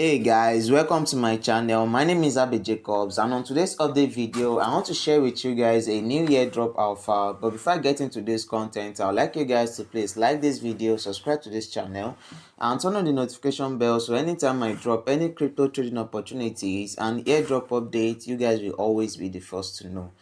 Hey guys, welcome to my channel. My name is Abe Jacobs, and on today's update video I want to share with you guys a new airdrop alpha. But before I get into this content, I would like you guys to please like this video, subscribe to this channel, and turn on the notification bell so anytime I drop any crypto trading opportunities and airdrop updates, you guys will always be the first to know.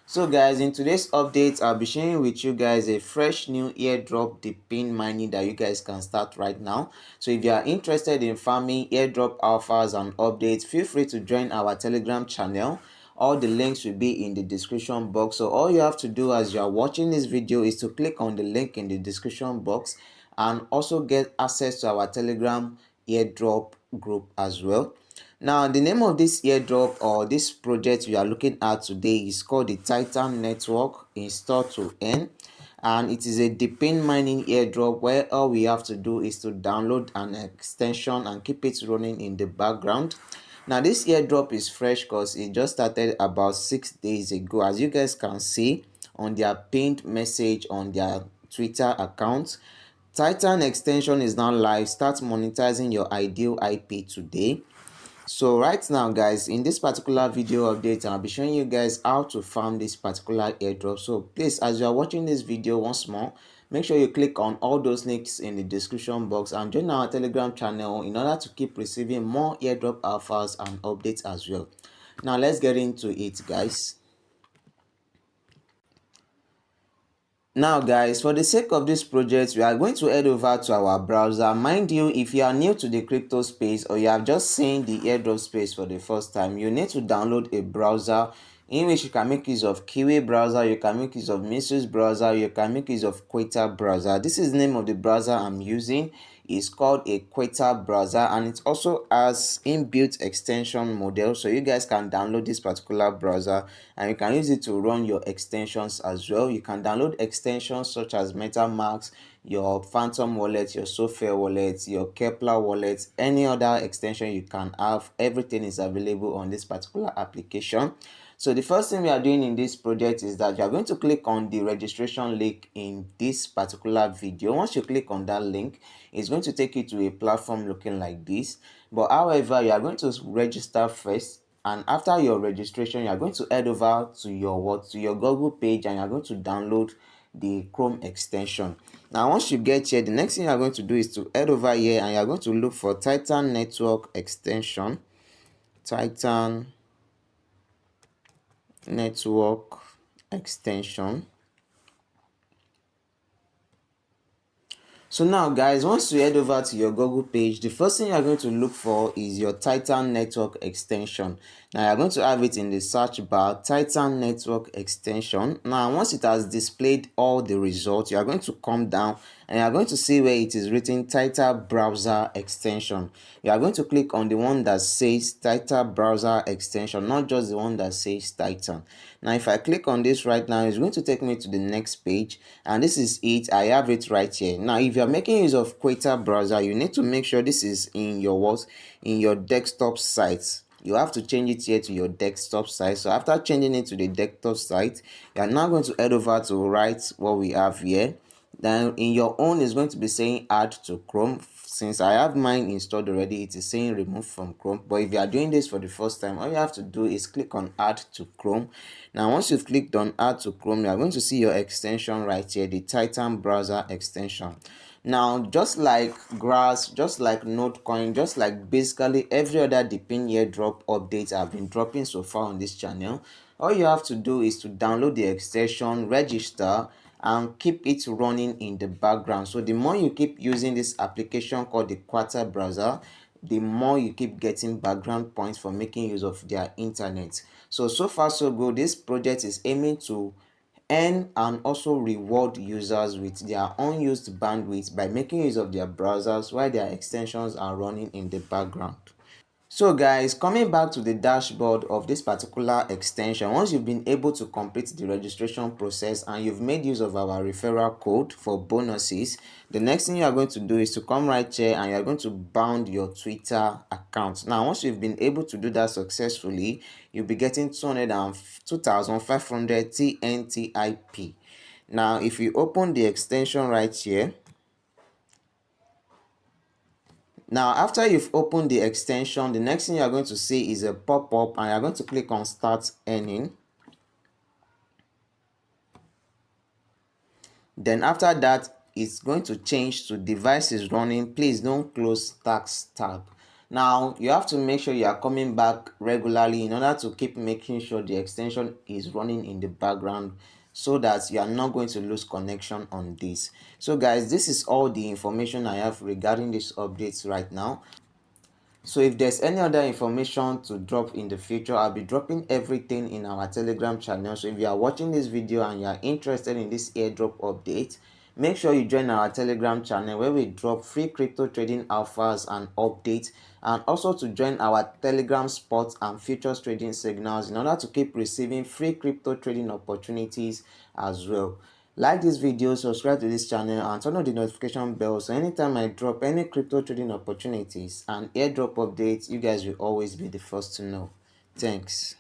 So guys, in today's update I'll be sharing with you guys a fresh new airdrop DePIN mining that you guys can start right now. So if you are interested in farming airdrop alphas and updates, feel free to join our Telegram channel. All the links will be in the description box. So all you have to do as you are watching this video is to click on the link in the description box and also get access to our Telegram airdrop group as well. Now, the name of this airdrop or this project we are looking at today is called the Titan Network Install to Earn, and it is a DePIN mining airdrop where all we have to do is to download an extension and keep it running in the background. Now, this airdrop is fresh because it just started about 6 days ago, as you guys can see on their pinned message on their Twitter account. Titan extension is now live. Start monetizing your ideal IP today. So right now guys, in this particular video update I'll be showing you guys how to farm this particular airdrop. So please, as you are watching this video, once more make sure you click on all those links in the description box and join our Telegram channel in order to keep receiving more airdrop alphas and updates as well. Now let's get into it guys. Now guys, for the sake of this project, we are going to head over to our browser. Mind you, if you are new to the crypto space or you have just seen the airdrop space for the first time, you need to download a browser in which you can make use of Kiwi browser, you can make use of Mises browser, you can make use of Queta browser. This is the name of the browser I'm using. It's called a Queta browser, and it also has inbuilt extension model, so you guys can download this particular browser and you can use it to run your extensions as well. You can download extensions such as MetaMask, your Phantom wallet, your Software wallet, your Kepler wallet, any other extension you can have. Everything is available on this particular application. So the first thing we are doing in this project is that you are going to click on the registration link in this particular video. Once you click on that link, it's going to take you to a platform looking like this. But however, you are going to register first, and after your registration you are going to head over to your Google page and you are going to download the Chrome extension. Now once you get here, the next thing you are going to do is to head over here and you are going to look for Titan Network extension. Titan Network extension. So now guys, once you head over to your Google page, the first thing you are going to look for is your Titan Network extension. Now you're going to have it in the search bar, Titan Network extension. Now once it has displayed all the results, you are going to come down and you are going to see where it is written Titan browser extension. You are going to click on the one that says Titan browser extension, not just the one that says Titan. Now if I click on this right now, it's going to take me to the next page, and this is it. I have it right here. Now if you're making use of Queta browser, you need to make sure this is in your desktop site. You have to change it here to your desktop site. So after changing it to the desktop site, you are now going to head over to write what we have here. Then in your own is going to be saying add to Chrome. Since I have mine installed already, it is saying remove from Chrome. But if you are doing this for the first time, all you have to do is click on add to Chrome. Now once you've clicked on add to Chrome, you are going to see your extension right here, the Titan browser extension. Now just like Grass, just like Notecoin, just like basically every other DePIN airdrop update I've been dropping so far on this channel, all you have to do is to download the extension, register, and keep it running in the background. So the more you keep using this application called the Queta browser, the more you keep getting background points for making use of their internet. So far so good. This project is aiming to earn and also reward users with their unused bandwidth by making use of their browsers while their extensions are running in the background. So guys, coming back to the dashboard of this particular extension, once you've been able to complete the registration process and you've made use of our referral code for bonuses, the next thing you are going to do is to come right here and you are going to bound your Twitter account. Now once you've been able to do that successfully, you'll be getting 2,500 TNTIP. Now if you open the extension right here, Now after you've opened the extension, the next thing you're going to see is a pop-up, and you're going to click on start earning. Then after that, it's going to change to device is running, please don't close tax tab. Now you have to make sure you are coming back regularly in order to keep making sure the extension is running in the background, so that you are not going to lose connection on this. So guys, this is all the information I have regarding this updates right now. So if there's any other information to drop in the future, I'll be dropping everything in our Telegram channel. So if you are watching this video and you are interested in this airdrop update, make sure you join our Telegram channel where we drop free crypto trading alphas and updates, and also to join our Telegram sports and futures trading signals in order to keep receiving free crypto trading opportunities as well. Like this video, subscribe to this channel, and turn on the notification bell so anytime I drop any crypto trading opportunities and airdrop updates, you guys will always be the first to know. Thanks.